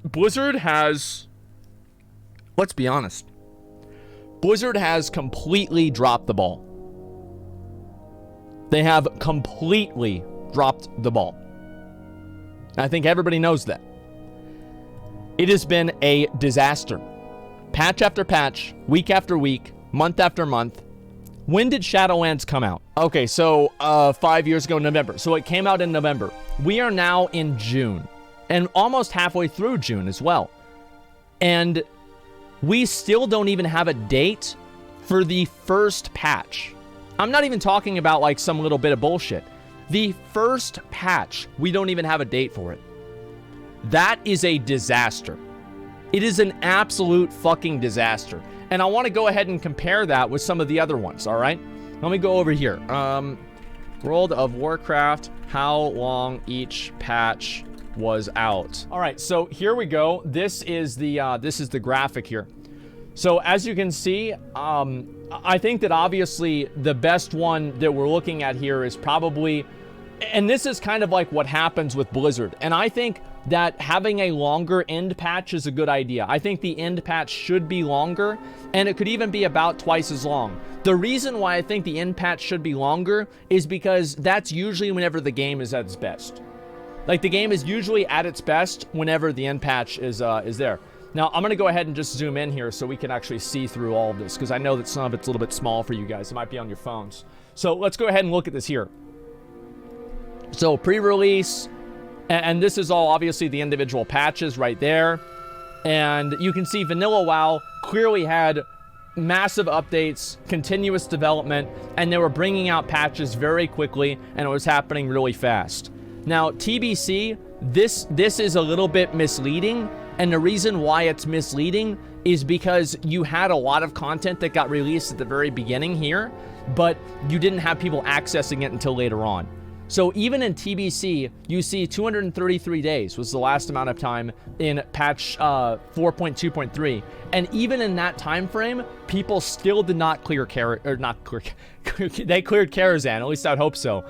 Blizzard has, let's be honest, Blizzard has completely dropped the ball. They have completely dropped the ball. I think everybody knows that. It has been a disaster. Patch after patch, week after week, month after month. When did Shadowlands come out? Okay, so 5 years ago, November. So it came out in November. We are now in June, and almost halfway through June as well. And we still don't even have a date for the first patch. I'm not even talking about like some little bit of bullshit. The first patch, we don't even have a date for it. That is a disaster. It is an absolute fucking disaster. And I want to go ahead and compare that with some of the other ones, all right? Let me go over here. World of Warcraft, how long each patch was out. All right, so here we go. This is the graphic here. So as you can see, I think that obviously the best one that we're looking at here is probably, and this is kind of like what happens with Blizzard. And I think that having a longer end patch is a good idea. I think the end patch should be longer, and it could even be about twice as long. The reason why I think the end patch should be longer is because that's usually whenever the game is at its best. Like, the game is usually at its best whenever the end patch is there. Now, I'm going to go ahead and just zoom in here so we can actually see through all of this, because I know that some of it's a little bit small for you guys. It might be on your phones. So let's go ahead and look at this here. So pre-release, and this is all obviously the individual patches right there. And you can see Vanilla WoW clearly had massive updates, continuous development, and they were bringing out patches very quickly, and it was happening really fast. Now, TBC, this is a little bit misleading, and the reason why it's misleading is because you had a lot of content that got released at the very beginning here, but you didn't have people accessing it until later on. So even in TBC, you see 233 days was the last amount of time in patch 4.2.3. And even in that time frame, people still did not clear they cleared Karazhan, at least I'd hope so.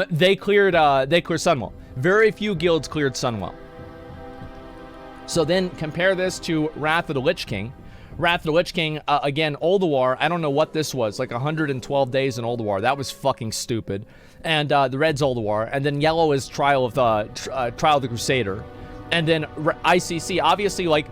They cleared Sunwell. Very few guilds cleared Sunwell. So then compare this to Wrath of the Lich King. Wrath of the Lich King, again, Ulduar, I don't know what this was, like 112 days in Ulduar. That was fucking stupid. And the red's Ulduar, and then yellow is Trial of the Crusader. And then ICC, obviously, like,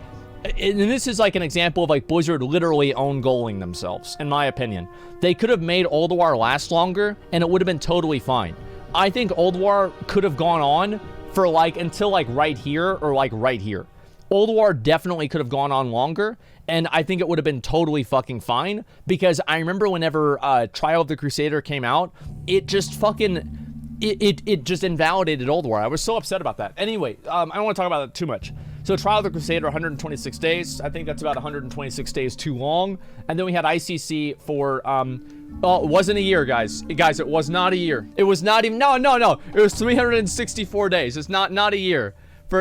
and this is like an example of like Blizzard literally own goaling themselves, in my opinion. They could have made Ulduar last longer, and it would have been totally fine. I think Ulduar could have gone on for like until like right here or like right here. Ulduar definitely could have gone on longer, and I think it would have been totally fucking fine, because I remember whenever Trial of the Crusader came out, it just fucking, it just invalidated Ulduar. I was so upset about that. Anyway, I don't want to talk about that too much. So Trial of the Crusader, 126 days. I think that's about 126 days too long. And then we had ICC for, well, it wasn't a year, guys. Guys, it was not a year. It was not even, no. It was 364 days. It's not a year.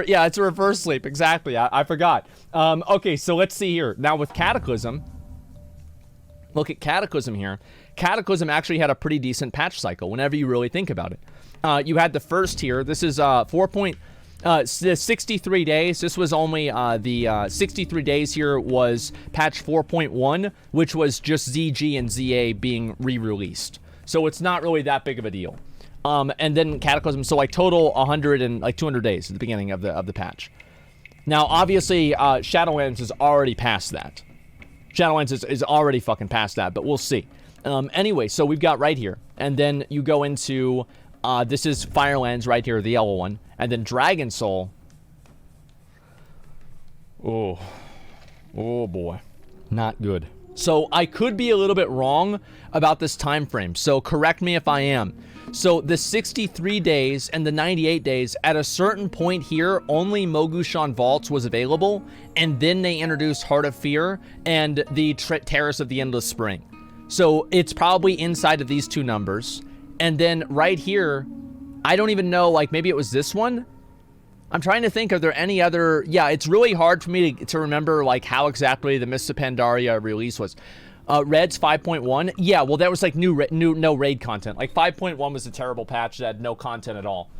Yeah, it's a reverse sleep. Exactly. I forgot. Okay, so let's see here. Now with Cataclysm, look at Cataclysm here. Cataclysm actually had a pretty decent patch cycle whenever you really think about it. You had the first here. This is 63 days. This was only the 63 days here was patch 4.1, which was just ZG and ZA being re-released. So it's not really that big of a deal. And then Cataclysm, so like total 100 and like 200 days at the beginning of the patch. Now, obviously, Shadowlands is already past that. Shadowlands is already fucking past that, but we'll see. Anyway, so we've got right here, and then you go into this is Firelands right here, the yellow one, and then Dragon Soul. Oh boy, not good. So I could be a little bit wrong about this time frame, so correct me if I am. So the 63 days and the 98 days, at a certain point here, only Mogushan Vaults was available, and then they introduced Heart of Fear and the Terrace of the Endless Spring. So it's probably inside of these two numbers. And then right here, I don't even know, like maybe it was this one? I'm trying to think, are there any other... Yeah, it's really hard for me to remember like how exactly the Mists of Pandaria release was. Red's 5.1. Yeah, well, there was like no raid content. Like 5.1 was a terrible patch that had no content at all.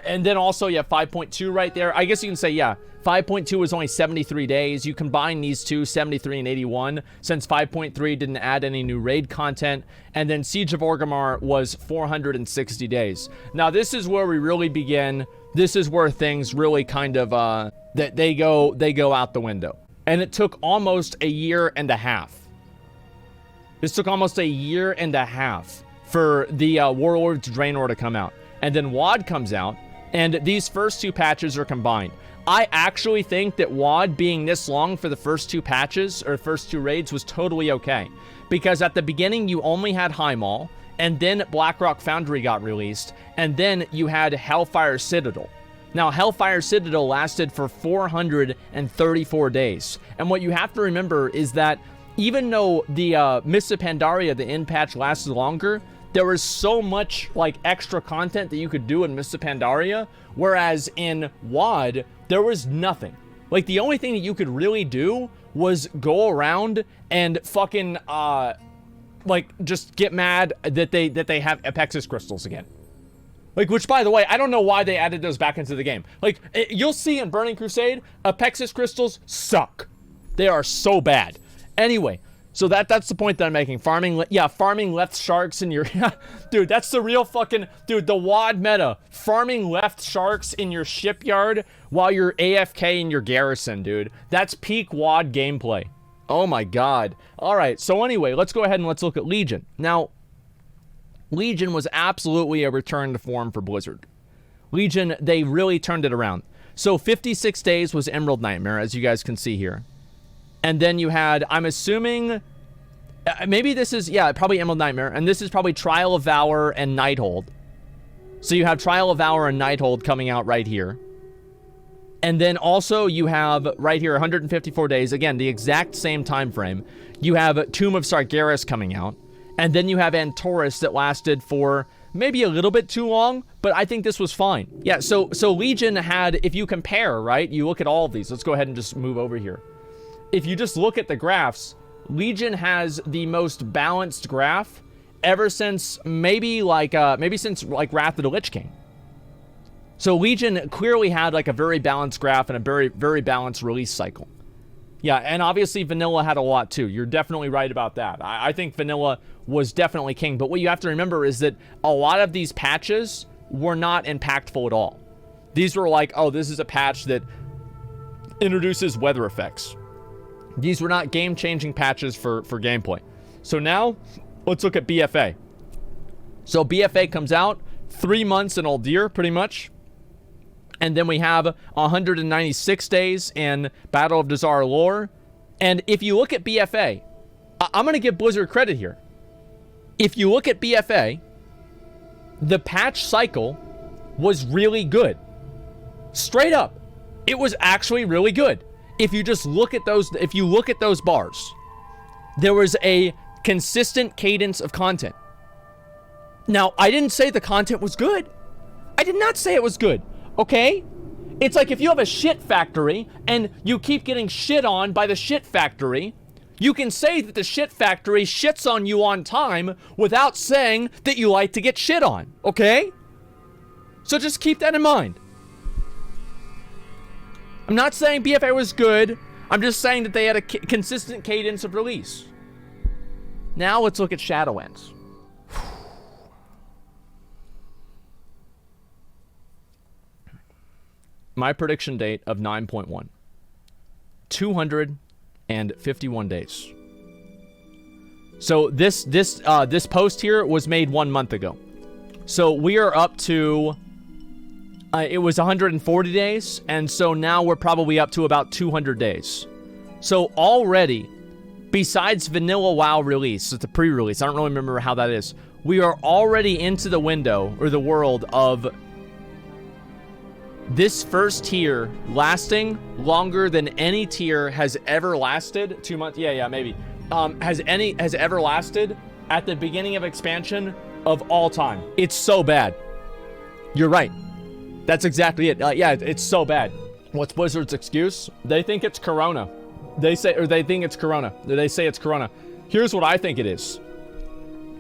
And then also, yeah, 5.2 right there. I guess you can say, yeah, 5.2 was only 73 days. You combine these two, 73 and 81, since 5.3 didn't add any new raid content. And then Siege of Orgrimmar was 460 days. Now, this is where we really begin. This is where things really kind of, that they go out the window. And it took almost a year and a half. This took almost a year and a half for the Warlords of Draenor to come out. And then WoD comes out, and these first two patches are combined. I actually think that WoD being this long for the first two patches, or first two raids, was totally okay. Because at the beginning, you only had Highmaul, and then Blackrock Foundry got released, and then you had Hellfire Citadel. Now, Hellfire Citadel lasted for 434 days. And what you have to remember is that even though the Mists of Pandaria, the end patch, lasted longer, there was so much like extra content that you could do in Mists of Pandaria, whereas in WoD, there was nothing. Like, the only thing that you could really do was go around and fucking, like, just get mad that they have Apexis crystals again. Like, which, by the way, I don't know why they added those back into the game. Like, you'll see in Burning Crusade, Apexis crystals suck. They are so bad. Anyway, so that's the point that I'm making. Farming left sharks in your... Dude, that's the real fucking... Dude, the WoD meta. Farming left sharks in your shipyard while you're AFK in your garrison, dude. That's peak WoD gameplay. Oh my god. Alright, so anyway, let's go ahead and let's look at Legion. Now, Legion was absolutely a return to form for Blizzard. Legion, they really turned it around. So 56 days was Emerald Nightmare, as you guys can see here. And then you had, I'm assuming, maybe this is, yeah, probably Emerald Nightmare. And this is probably Trial of Valor and Nighthold. So you have Trial of Valor and Nighthold coming out right here. And then also you have right here 154 days. Again, the exact same time frame. You have Tomb of Sargeras coming out. And then you have Antorus that lasted for maybe a little bit too long, but I think this was fine. Yeah, so Legion had, if you compare, right, you look at all of these. Let's go ahead and just move over here. If you just look at the graphs, Legion has the most balanced graph ever since maybe since Wrath of the Lich King. So Legion clearly had like a very balanced graph and a very, very balanced release cycle. Yeah, and obviously Vanilla had a lot too. You're definitely right about that. I think Vanilla was definitely king, but what you have to remember is that a lot of these patches were not impactful at all. These were like, oh, this is a patch that introduces weather effects. These were not game-changing patches for gameplay. So now, let's look at BFA. So BFA comes out, 3 months in Uldir, pretty much. And then we have 196 days in Battle of Dazar Lore. And if you look at BFA, I'm going to give Blizzard credit here. If you look at BFA, the patch cycle was really good. Straight up, it was actually really good. If you just look at those, if you look at those bars, there was a consistent cadence of content. Now, I didn't say the content was good. I did not say it was good, okay? It's like if you have a shit factory and you keep getting shit on by the shit factory, you can say that the shit factory shits on you on time without saying that you like to get shit on, okay? So just keep that in mind. I'm not saying BFA was good. I'm just saying that they had a consistent cadence of release. Now let's look at Shadowlands. My prediction date of 9.1. 251 days. So this post here was made 1 month ago. So we are up to... it was 140 days, and so now we're probably up to about 200 days. So already, besides Vanilla WoW release, it's a pre-release, I don't really remember how that is, we are already into the window, or the world of this first tier lasting longer than any tier has ever lasted. 2 months, yeah, maybe. Has ever lasted at the beginning of expansion of all time. It's so bad. You're right. That's exactly it. Yeah, it's so bad. What's Blizzard's excuse? They think it's Corona. They think it's Corona. They say it's Corona. Here's what I think it is.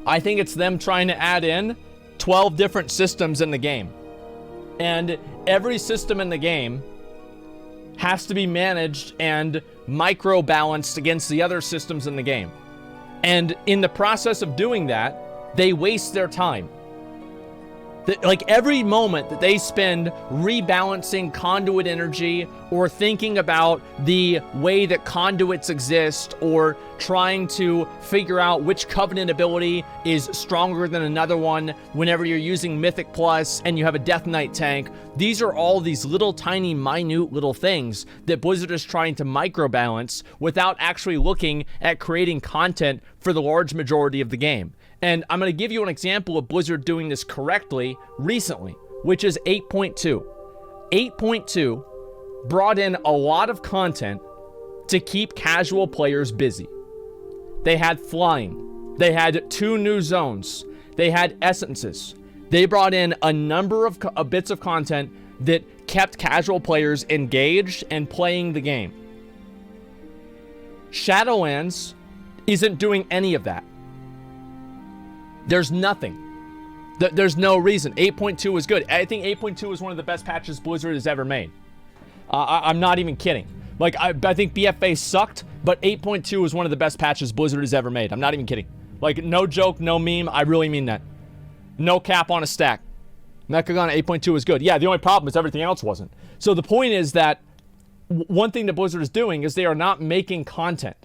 I think it's them trying to add in 12 different systems in the game. And every system in the game has to be managed and micro-balanced against the other systems in the game. And in the process of doing that, they waste their time. Like every moment that they spend rebalancing conduit energy or thinking about the way that conduits exist or trying to figure out which covenant ability is stronger than another one whenever you're using Mythic Plus and you have a Death Knight tank, these are all these little tiny minute little things that Blizzard is trying to microbalance without actually looking at creating content for the large majority of the game. And I'm going to give you an example of Blizzard doing this correctly recently, which is 8.2. 8.2 brought in a lot of content to keep casual players busy. They had flying. They had 2 new zones. They had essences. They brought in a number of bits of content that kept casual players engaged and playing the game. Shadowlands isn't doing any of that. There's nothing. There's no reason. 8.2 is good. I think 8.2 is one of the best patches Blizzard has ever made. I'm not even kidding. Like, I think BFA sucked, but 8.2 is one of the best patches Blizzard has ever made. I'm not even kidding. Like, no joke, no meme. I really mean that. No cap on a stack. Mechagon 8.2 is good. Yeah, the only problem is everything else wasn't. So the point is that one thing that Blizzard is doing is they are not making content.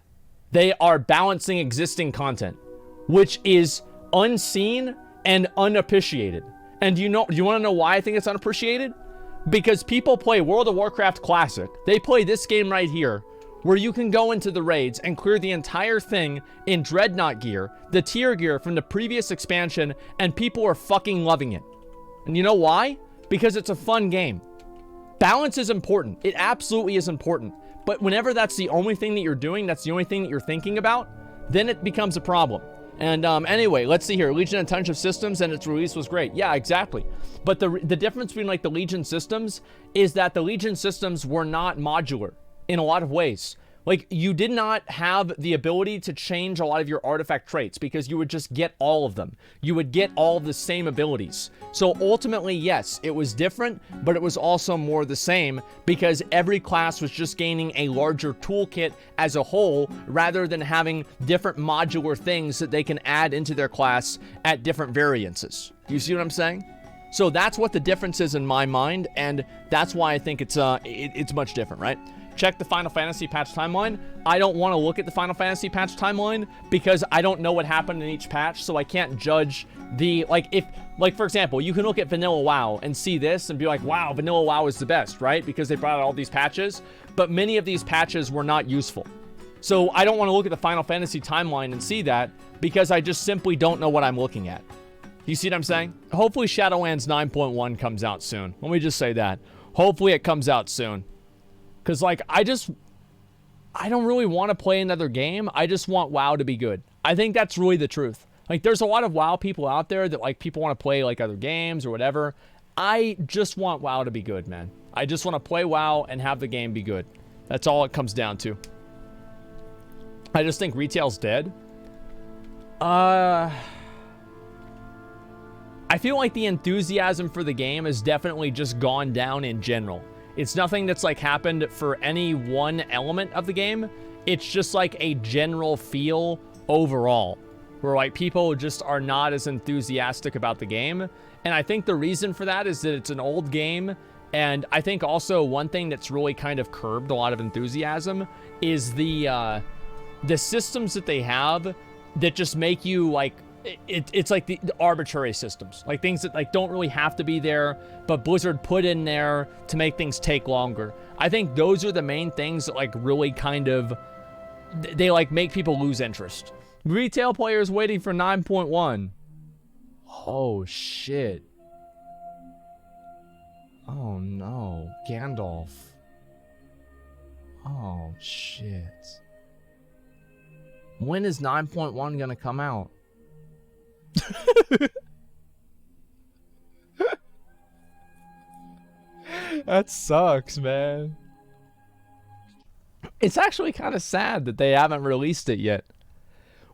They are balancing existing content, which is unseen and unappreciated. And do you want to know why I think it's unappreciated? Because people play World of Warcraft Classic. They play this game right here, where you can go into the raids and clear the entire thing in Dreadnought gear, the tier gear from the previous expansion, and people are fucking loving it. And you know why? Because it's a fun game. Balance is important. It absolutely is important. But whenever that's the only thing that you're doing, that's the only thing that you're thinking about, then it becomes a problem. And anyway, let's see here. Legion Intensive Systems and its release was great. Yeah, exactly. But the difference between like the Legion systems is that the Legion systems were not modular in a lot of ways. Like, you did not have the ability to change a lot of your artifact traits because you would just get all of them. You would get all of the same abilities. So ultimately, yes, it was different, but it was also more the same because every class was just gaining a larger toolkit as a whole rather than having different modular things that they can add into their class at different variances. Do you see what I'm saying? So that's what the difference is in my mind, and that's why I think it's much different, right? Check the Final Fantasy patch timeline. I don't want to look at the Final Fantasy patch timeline because I don't know what happened in each patch, so I can't judge the, like, for example, you can look at Vanilla WoW and see this and be like, wow, Vanilla WoW is the best, right? Because they brought out all these patches, but many of these patches were not useful. So I don't want to look at the Final Fantasy timeline and see that because I just simply don't know what I'm looking at. You see what I'm saying? Hopefully Shadowlands 9.1 comes out soon. Let me just say that. Hopefully it comes out soon. Because, like, I don't really want to play another game. I just want WoW to be good. I think that's really the truth. Like, there's a lot of WoW people out there that, like, people want to play, like, other games or whatever. I just want WoW to be good, man. I just want to play WoW and have the game be good. That's all it comes down to. I just think retail's dead. I feel like the enthusiasm for the game has definitely just gone down in general. It's nothing that's like happened for any one element of the game. It's just like a general feel overall where like people just are not as enthusiastic about the game. And I think the reason for that is that it's an old game. And I think also one thing that's really kind of curbed a lot of enthusiasm is the systems that they have that just make you like, it's like the arbitrary systems, like things that like don't really have to be there, but Blizzard put in there to make things take longer. I think those are the main things that like really kind of, they like make people lose interest. Retail players waiting for 9.1. Oh shit. Oh no, Gandalf. Oh shit. When is 9.1 gonna come out? That sucks, man. It's actually kind of sad that they haven't released it yet.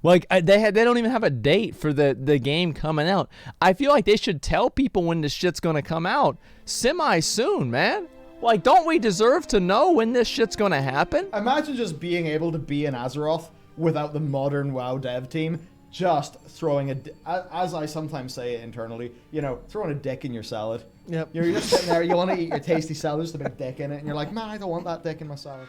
Like, they don't even have a date for the game coming out. I feel like they should tell people when this shit's going to come out semi-soon, man. Like, don't we deserve to know when this shit's going to happen? Imagine just being able to be in Azeroth without the modern WoW dev team, just throwing as I sometimes say internally, you know, throwing a dick in your salad. Yep. You're just sitting there, you want to eat your tasty salad, just a big dick in it, and you're like, man, I don't want that dick in my salad.